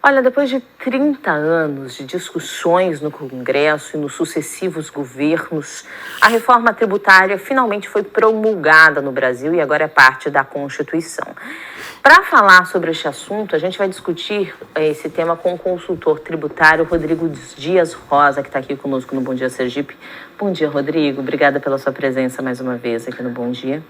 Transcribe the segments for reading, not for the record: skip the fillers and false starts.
Olha, depois de 30 anos de discussões no Congresso e nos sucessivos governos, a reforma tributária finalmente foi promulgada no Brasil e agora é parte da Constituição. Para falar sobre este assunto, a gente vai discutir esse tema com o consultor tributário Rodrigo Dias Rosa, que está aqui conosco no Bom Dia Sergipe. Bom dia, Rodrigo. Obrigada pela sua presença mais uma vez aqui no Bom Dia.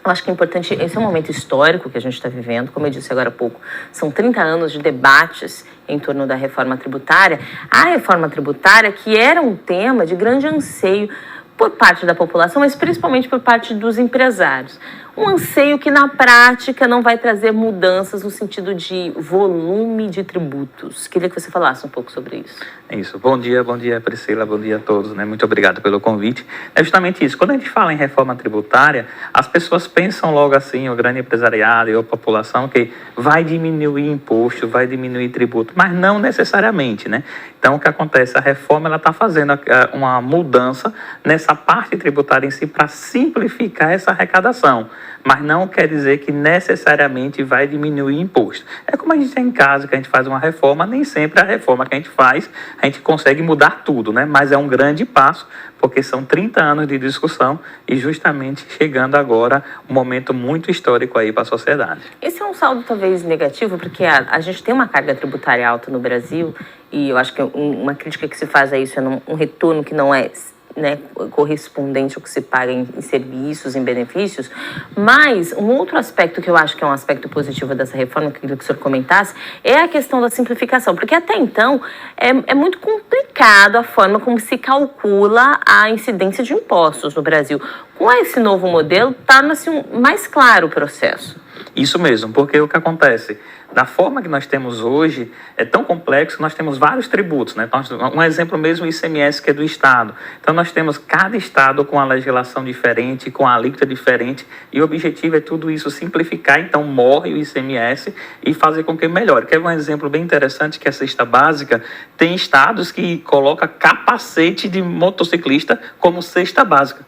Eu acho que é importante, esse é um momento histórico que a gente está vivendo, como eu disse agora há pouco, são 30 anos de debates em torno da reforma tributária. A reforma tributária, que era um tema de grande anseio por parte da população, mas principalmente por parte dos empresários. Um anseio que, na prática, não vai trazer mudanças no sentido de volume de tributos. Queria que você falasse um pouco sobre isso. Isso. Bom dia, Priscila, bom dia a todos, né? Muito obrigado pelo convite. É justamente isso. Quando a gente fala em reforma tributária, as pessoas pensam logo assim, o grande empresariado e a população, que vai diminuir imposto, vai diminuir tributo, mas não necessariamente, né? Então, o que acontece? A reforma está fazendo uma mudança nessa parte tributária em si para simplificar essa arrecadação, mas não quer dizer que necessariamente vai diminuir imposto. É como a gente tem em casa, que a gente faz uma reforma, nem sempre a reforma que a gente faz, a gente consegue mudar tudo, né? Mas é um grande passo, porque são 30 anos de discussão e justamente chegando agora um momento muito histórico aí para a sociedade. Esse é um saldo talvez negativo, porque a gente tem uma carga tributária alta no Brasil e eu acho que uma crítica que se faz a isso é um retorno que não é, né, correspondente ao que se paga em serviços, em benefícios. Mas um outro aspecto que eu acho que é um aspecto positivo dessa reforma, que eu queria que o senhor comentasse, é a questão da simplificação, porque até então é muito complicado a forma como se calcula a incidência de impostos no Brasil. Com esse novo modelo, torna-se mais claro o processo. Isso mesmo, porque o que acontece? Da forma que nós temos hoje, é tão complexo que nós temos vários tributos, né? Então, um exemplo mesmo, o ICMS, que é do Estado. Então, nós temos cada Estado com a legislação diferente, com a alíquota diferente, e o objetivo é tudo isso simplificar, então morre o ICMS e fazer com que melhore. Quer ver um exemplo bem interessante, que é a cesta básica? Tem estados que colocam capacete de motociclista como cesta básica.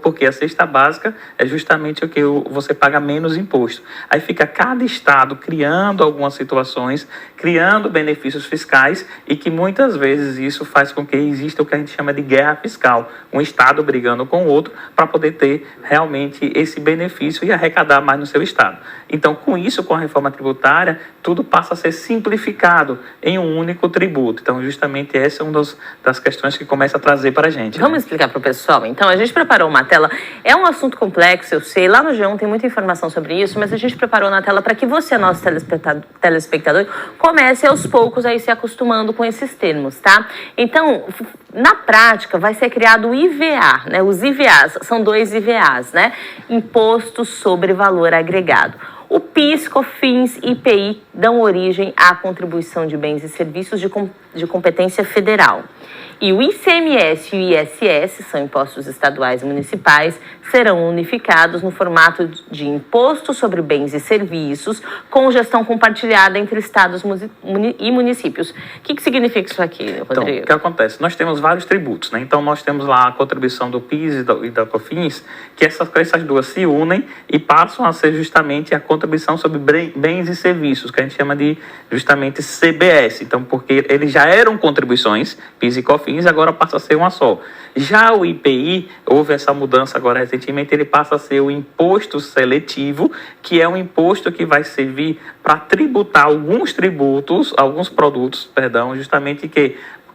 Porque a cesta básica é justamente o que você paga menos imposto. Aí fica cada estado criando algumas situações, criando benefícios fiscais e que muitas vezes isso faz com que exista o que a gente chama de guerra fiscal. Um estado brigando com o outro para poder ter realmente esse benefício e arrecadar mais no seu estado. Então, com isso, com a reforma tributária, tudo passa a ser simplificado em um único tributo. Então, justamente essa é uma das questões que começa a trazer para a gente. Vamos explicar para o pessoal? Então, a gente preparou uma tela. É um assunto complexo, eu sei. Lá no G1 tem muita informação sobre isso, mas a gente preparou na tela para que você, nosso telespectador, comece aos poucos a ir se acostumando com esses termos, tá? Então, na prática, vai ser criado o IVA, né? Os IVAs, são 2 IVAs, né? Imposto sobre Valor Agregado. O PIS, COFINS e IPI dão origem à contribuição de bens e serviços de competência federal. E o ICMS e o ISS, são impostos estaduais e municipais, serão unificados no formato de imposto sobre bens e serviços com gestão compartilhada entre estados e municípios. O que significa isso aqui, Rodrigo? Então, o que acontece? Nós temos vários tributos, né? Então, nós temos lá a contribuição do PIS e da COFINS, que essas duas se unem e passam a ser justamente a contribuição sobre bens e serviços, que a gente chama de justamente CBS. Então, porque eles já eram contribuições, PIS e COFINS, agora passa a ser uma só. Já o IPI, houve essa mudança agora recentemente, ele passa a ser o imposto seletivo, que é um imposto que vai servir para tributar alguns produtos, justamente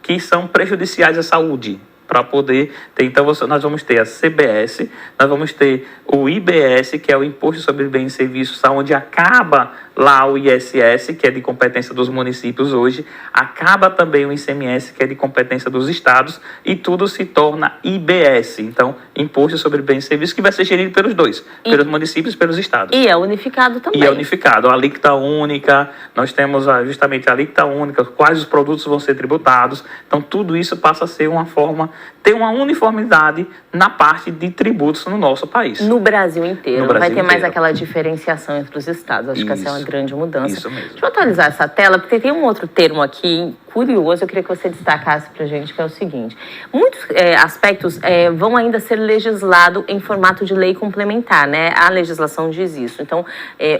que são prejudiciais à saúde. Para poder ter, então nós vamos ter a CBS, nós vamos ter o IBS, que é o Imposto sobre Bens e Serviços, onde acaba lá o ISS, que é de competência dos municípios hoje, acaba também o ICMS, que é de competência dos estados, e tudo se torna IBS, então Imposto sobre Bens e Serviços, que vai ser gerido pelos dois, pelos municípios e pelos estados. E é unificado também. E é unificado, a alíquota única, nós temos justamente a alíquota única, quais os produtos vão ser tributados, então tudo isso passa a ser uma forma ter uma uniformidade na parte de tributos no nosso país. No Brasil inteiro. No Brasil vai ter mais inteiro. aquela diferenciação entre os estados. Acho que essa é uma grande mudança. Isso mesmo. Deixa eu atualizar essa tela, porque tem um outro termo aqui curioso, eu queria que você destacasse para a gente, que é o seguinte. Muitos aspectos vão ainda ser legislados em formato de lei complementar, né? A legislação diz isso. Então,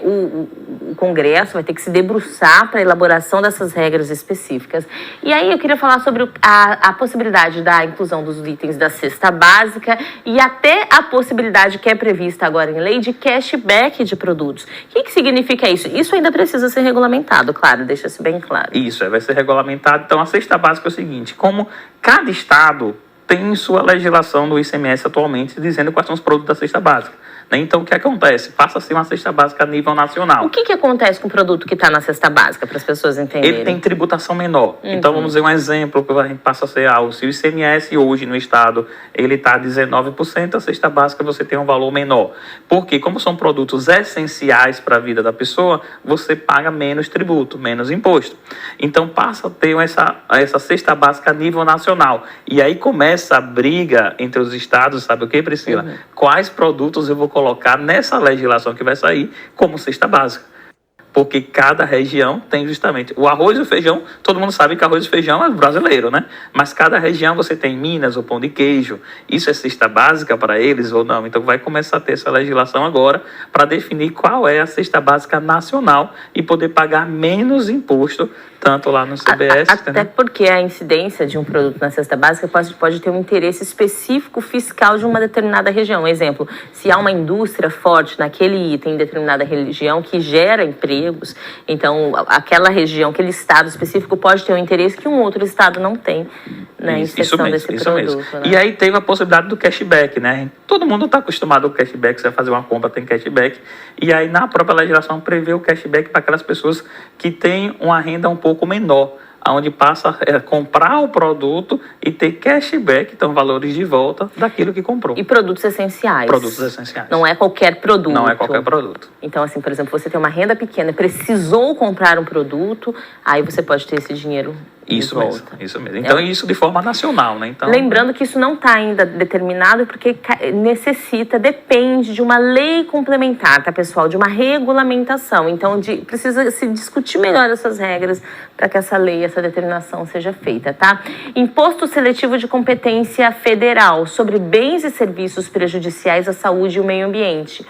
o Congresso vai ter que se debruçar para a elaboração dessas regras específicas. E aí eu queria falar sobre a possibilidade da inclusão dos itens da cesta básica e até a possibilidade que é prevista agora em lei de cashback de produtos. O que significa isso? Isso ainda precisa ser regulamentado, claro, deixa-se bem claro. Isso, vai ser regulamentado. Então, a cesta básica é o seguinte, como cada estado tem sua legislação no ICMS atualmente, dizendo quais são os produtos da cesta básica. Então, o que acontece? Passa a ser uma cesta básica a nível nacional. O que acontece com o produto que está na cesta básica, para as pessoas entenderem? Ele tem tributação menor. Então, vamos dizer um exemplo, que a gente passa a ser se o ICMS hoje no estado, ele está 19%, a cesta básica você tem um valor menor. Porque, como são produtos essenciais para a vida da pessoa, você paga menos tributo, menos imposto. Então, passa a ter essa cesta básica a nível nacional. E aí começa a briga entre os estados, sabe o que, Priscila? Quais produtos eu vou colocar nessa legislação que vai sair como cesta básica. Porque cada região tem justamente o arroz e o feijão. Todo mundo sabe que arroz e feijão é brasileiro, né? Mas cada região você tem Minas, o pão de queijo. Isso é cesta básica para eles ou não? Então vai começar a ter essa legislação agora para definir qual é a cesta básica nacional e poder pagar menos imposto, tanto lá no CBS. Até porque a incidência de um produto na cesta básica pode ter um interesse específico fiscal de uma determinada região. Exemplo, se há uma indústria forte naquele item em determinada região que gera emprego, então aquela região, aquele estado específico pode ter um interesse que um outro estado não tem na inserção desse produto. Né? E aí teve a possibilidade do cashback, né? Todo mundo está acostumado ao cashback, você vai fazer uma compra, tem cashback. E aí na própria legislação prevê o cashback para aquelas pessoas que têm uma renda um pouco menor, onde passa a comprar o produto e ter cashback, então valores de volta daquilo que comprou. E produtos essenciais. Produtos essenciais. Não é qualquer produto. Não é qualquer produto. Então, assim, por exemplo, você tem uma renda pequena, precisou comprar um produto, aí você pode ter esse dinheiro isso mesmo. Então, isso de forma nacional, né? Então, lembrando que isso não está ainda determinado, porque depende de uma lei complementar, tá, pessoal? De uma regulamentação. Então, precisa se discutir melhor essas regras para que essa lei, essa determinação seja feita, tá? Imposto seletivo de competência federal sobre bens e serviços prejudiciais à saúde e ao meio ambiente.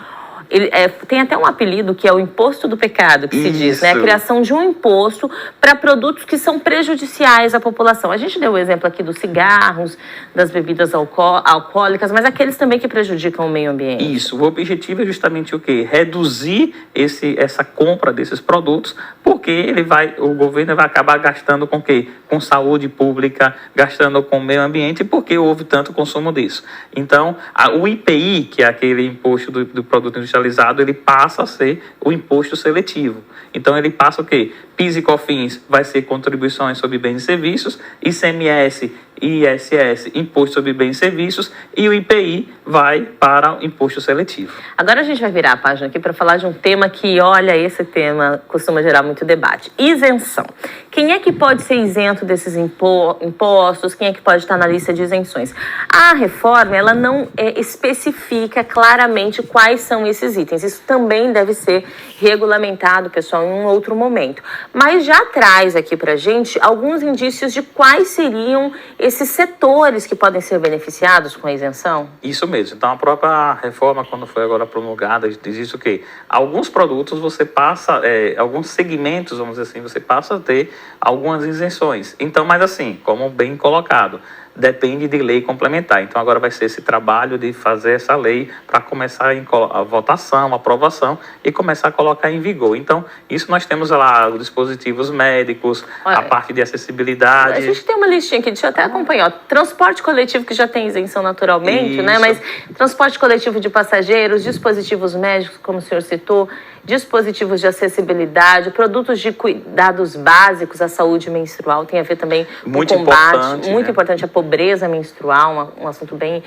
Tem até um apelido que é o imposto do pecado, que se diz, né? A criação de um imposto para produtos que são prejudiciais à população. A gente deu o exemplo aqui dos cigarros, das bebidas alcoólicas, mas aqueles também que prejudicam o meio ambiente. Isso, o objetivo é justamente o quê? Reduzir essa compra desses produtos, porque o governo vai acabar gastando com o quê? Com saúde pública, gastando com o meio ambiente, porque houve tanto consumo disso. Então, o IPI, que é aquele imposto do produto industrializado, ele passa a ser o imposto seletivo. Então, ele passa o quê? PIS e COFINS vai ser contribuições sobre bens e serviços, ICMS e ISS, imposto sobre bens e serviços, e o IPI vai para o imposto seletivo. Agora a gente vai virar a página aqui para falar de um tema que, olha, esse tema costuma gerar muito debate. Isenção. Quem é que pode ser isento desses impostos? Quem é que pode estar na lista de isenções? A reforma, ela não especifica claramente quais são esses itens. Isso também deve ser regulamentado, pessoal, em um outro momento. Mas já traz aqui para a gente alguns indícios de quais seriam esses setores que podem ser beneficiados com a isenção? Isso mesmo. Então, a própria reforma, quando foi agora promulgada, diz isso que alguns produtos você passa, alguns segmentos, vamos dizer assim, você passa a ter algumas isenções. Então, mas assim, como bem colocado, depende de lei complementar. Então, agora vai ser esse trabalho de fazer essa lei para começar a votação, a aprovação e começar a colocar em vigor. Então, isso nós temos lá os dispositivos médicos, a parte de acessibilidade. A gente tem uma listinha aqui, deixa eu até acompanhar. Transporte coletivo, que já tem isenção naturalmente, né? Mas transporte coletivo de passageiros, dispositivos médicos, como o senhor citou, dispositivos de acessibilidade, produtos de cuidados básicos à saúde menstrual, tem a ver também com o combate, muito importante, a pobreza pobreza menstrual, um assunto bem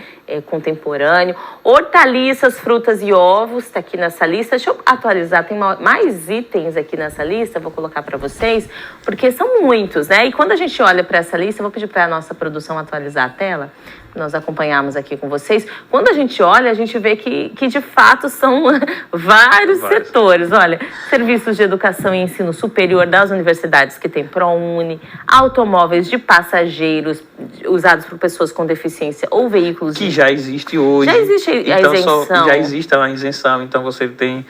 contemporâneo. Hortaliças, frutas e ovos, está aqui nessa lista. Deixa eu atualizar, tem mais itens aqui nessa lista, vou colocar para vocês, porque são muitos, né? E quando a gente olha para essa lista, eu vou pedir para a nossa produção atualizar a tela, nós acompanhamos aqui com vocês. Quando a gente olha, a gente vê que de fato são vários setores. Olha, serviços de educação e ensino superior das universidades que tem ProUni, automóveis de passageiros usados por pessoas com deficiência ou veículos... Que já existe hoje. Já existe a isenção. Já existe a isenção, então você tem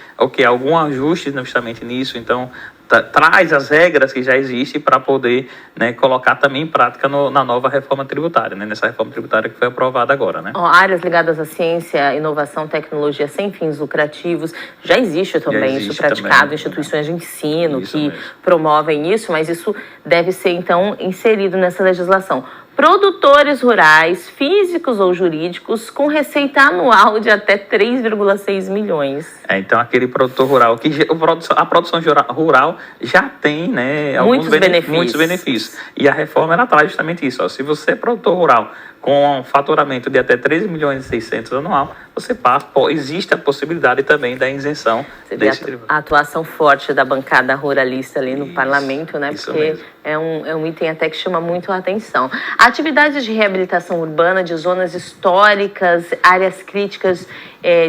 algum ajuste justamente nisso, então... traz as regras que já existem para poder, né, colocar também em prática na nova reforma tributária, né, nessa reforma tributária que foi aprovada agora, né? Áreas ligadas à ciência, inovação, tecnologia sem fins lucrativos, já existe também isso praticado, também, instituições de ensino que promovem isso, mas isso deve ser, então, inserido nessa legislação. Produtores rurais, físicos ou jurídicos, com receita anual de até 3,6 milhões. Então, aquele produtor rural, a produção rural já tem, né, muitos benefícios. E a reforma, ela traz justamente isso. Ó, se você é produtor rural com um faturamento de até 13 milhões e 600 anual, existe a possibilidade também da isenção desse tributo. A atuação forte da bancada ruralista ali no parlamento, né? Porque é um item até que chama muito a atenção. Atividades de reabilitação urbana de zonas históricas, áreas críticas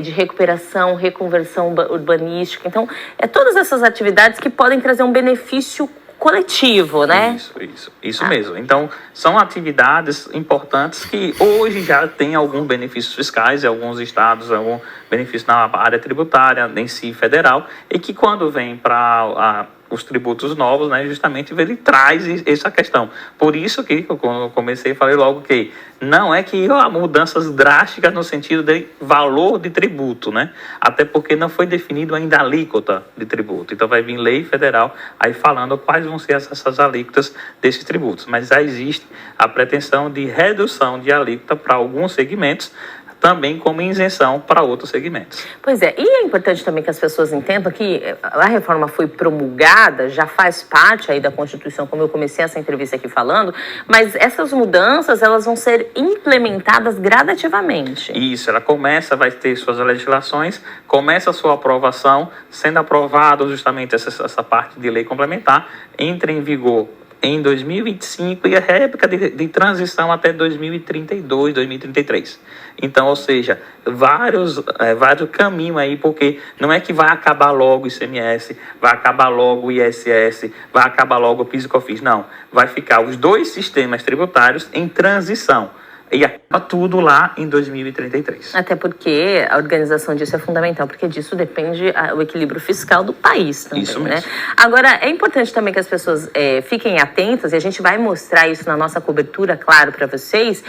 de recuperação, reconversão urbanística. Então, todas essas atividades que podem trazer um benefício coletivo, né? Isso mesmo. Então, são atividades importantes que hoje já têm alguns benefícios fiscais em alguns estados, algum benefício na área tributária, em si federal, e que quando vem para os tributos novos, né, justamente ele traz essa questão. Por isso que, quando eu comecei, falei logo que não é que há mudanças drásticas no sentido de valor de tributo, né? Até porque não foi definido ainda a alíquota de tributo. Então vai vir lei federal aí falando quais vão ser essas alíquotas desses tributos. Mas já existe a pretensão de redução de alíquota para alguns segmentos, também como isenção para outros segmentos. Pois é, e é importante também que as pessoas entendam que a reforma foi promulgada, já faz parte aí da Constituição, como eu comecei essa entrevista aqui falando, mas essas mudanças, elas vão ser implementadas gradativamente. Isso, ela vai ter suas legislações, começa a sua aprovação, sendo aprovado justamente essa parte de lei complementar, entra em vigor em 2025 e a época de transição até 2032, 2033. Então, ou seja, vários caminhos aí, porque não é que vai acabar logo o ICMS, vai acabar logo o ISS, vai acabar logo o PIS e COFINS. Não, vai ficar os dois sistemas tributários em transição. E acaba tudo lá em 2033. Até porque a organização disso é fundamental, porque disso depende o equilíbrio fiscal do país também. Isso mesmo. Né? Agora, é importante também que as pessoas fiquem atentas, e a gente vai mostrar isso na nossa cobertura, claro, para vocês,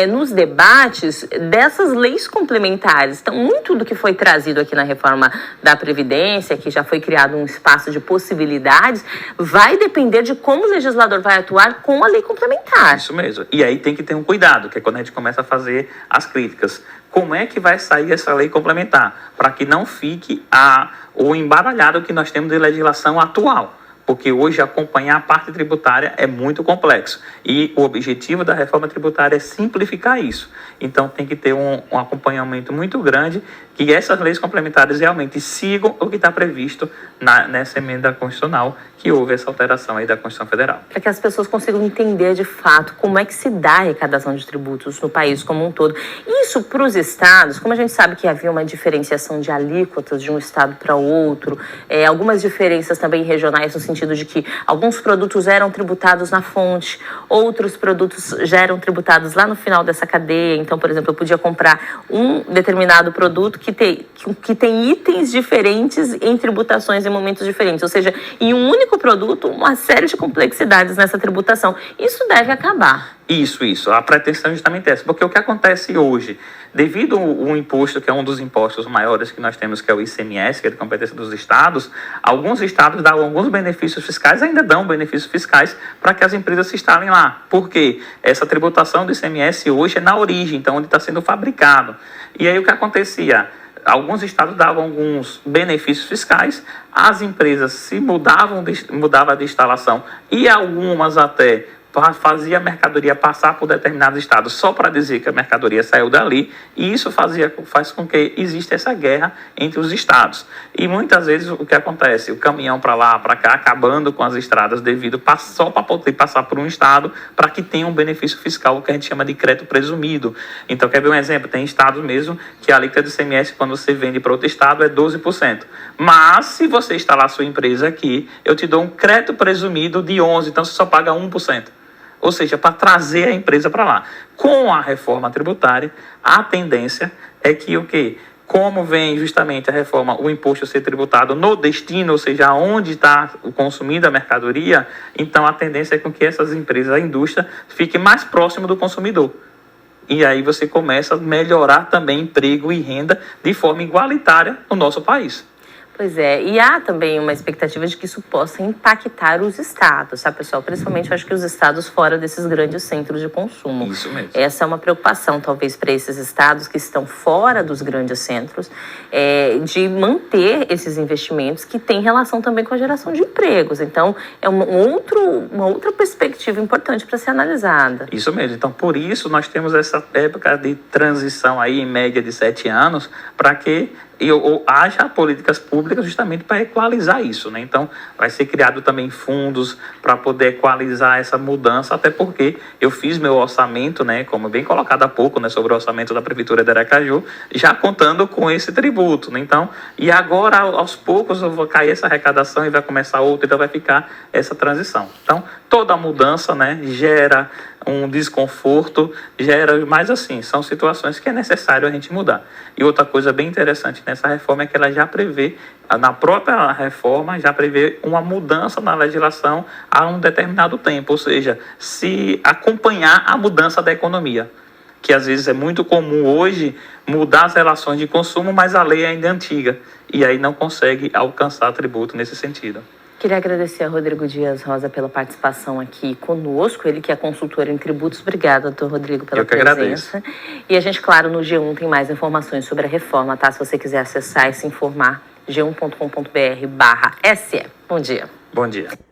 nos debates dessas leis complementares. Então, muito do que foi trazido aqui na reforma da Previdência, que já foi criado um espaço de possibilidades, vai depender de como o legislador vai atuar com a lei complementar. Isso mesmo. E aí tem que ter um cuidado, que quando a gente começa a fazer as críticas. Como é que vai sair essa lei complementar? Para que não fique o embaralhado que nós temos de legislação atual. Porque hoje acompanhar a parte tributária é muito complexo. E o objetivo da reforma tributária é simplificar isso. Então tem que ter um acompanhamento muito grande, que essas leis complementares realmente sigam o que está previsto nessa emenda constitucional, que houve essa alteração aí da Constituição Federal. Para que as pessoas consigam entender de fato como é que se dá a arrecadação de tributos no país como um todo. Isso para os estados, como a gente sabe que havia uma diferenciação de alíquotas de um estado para outro, algumas diferenças também regionais no sentido de que alguns produtos eram tributados na fonte, outros produtos já eram tributados lá no final dessa cadeia. Então, por exemplo, eu podia comprar um determinado produto que tem itens diferentes em tributações em momentos diferentes, ou seja, em um único produto, uma série de complexidades nessa tributação. Isso deve acabar. Isso. A pretensão é justamente essa. Porque o que acontece hoje, devido ao imposto, que é um dos impostos maiores que nós temos, que é o ICMS, que é de competência dos estados, alguns estados dão alguns benefícios fiscais, ainda dão benefícios fiscais para que as empresas se instalem lá. Por quê? Essa tributação do ICMS hoje é na origem, então onde está sendo fabricado. E aí o que acontecia? Alguns estados davam alguns benefícios fiscais, as empresas se mudavam de instalação e algumas até fazia a mercadoria passar por determinados estados só para dizer que a mercadoria saiu dali, e isso faz com que exista essa guerra entre os estados. E muitas vezes o que acontece? O caminhão para lá, para cá, acabando com as estradas devido só para poder passar por um estado para que tenha um benefício fiscal, o que a gente chama de crédito presumido. Então, quer ver um exemplo? Tem estados mesmo que a alíquota do ICMS, quando você vende para outro estado, é 12%. Mas, se você instalar sua empresa aqui, eu te dou um crédito presumido de 11%, então você só paga 1%. Ou seja, para trazer a empresa para lá. Com a reforma tributária, a tendência é que o quê? Como vem justamente a reforma, o imposto ser tributado no destino, ou seja, onde está consumindo a mercadoria, então a tendência é com que essas empresas, a indústria, fique mais próximo do consumidor. E aí você começa a melhorar também emprego e renda de forma igualitária no nosso país. Pois é, e há também uma expectativa de que isso possa impactar os estados, sabe, pessoal? Principalmente, eu acho que os estados fora desses grandes centros de consumo. Isso mesmo. Essa é uma preocupação, talvez, para esses estados que estão fora dos grandes centros, de manter esses investimentos que têm relação também com a geração de empregos. Então, é uma outra perspectiva importante para ser analisada. Isso mesmo. Então, por isso, nós temos essa época de transição aí, em média de 7 anos, para que haja políticas públicas justamente para equalizar isso, né? Então, vai ser criado também fundos para poder equalizar essa mudança, até porque eu fiz meu orçamento, né, como bem colocado há pouco, né, sobre o orçamento da Prefeitura de Aracaju, já contando com esse tributo, né? Então, e agora, aos poucos, eu vou cair essa arrecadação e vai começar outra, então vai ficar essa transição. Então, toda mudança, né, gera um desconforto, mas assim, são situações que é necessário a gente mudar. E outra coisa bem interessante nessa reforma é que ela já prevê, na própria reforma, já prevê uma mudança na legislação a um determinado tempo, ou seja, se acompanhar a mudança da economia, que às vezes é muito comum hoje mudar as relações de consumo, mas a lei ainda é antiga, e aí não consegue alcançar tributo nesse sentido. Queria agradecer a Rodrigo Dias Rosa pela participação aqui conosco, ele que é consultor em tributos. Obrigada, doutor Rodrigo, pela presença. Agradeço. E a gente, claro, no G1 tem mais informações sobre a reforma, tá? Se você quiser acessar e se informar, g1.com.br/se. Bom dia. Bom dia.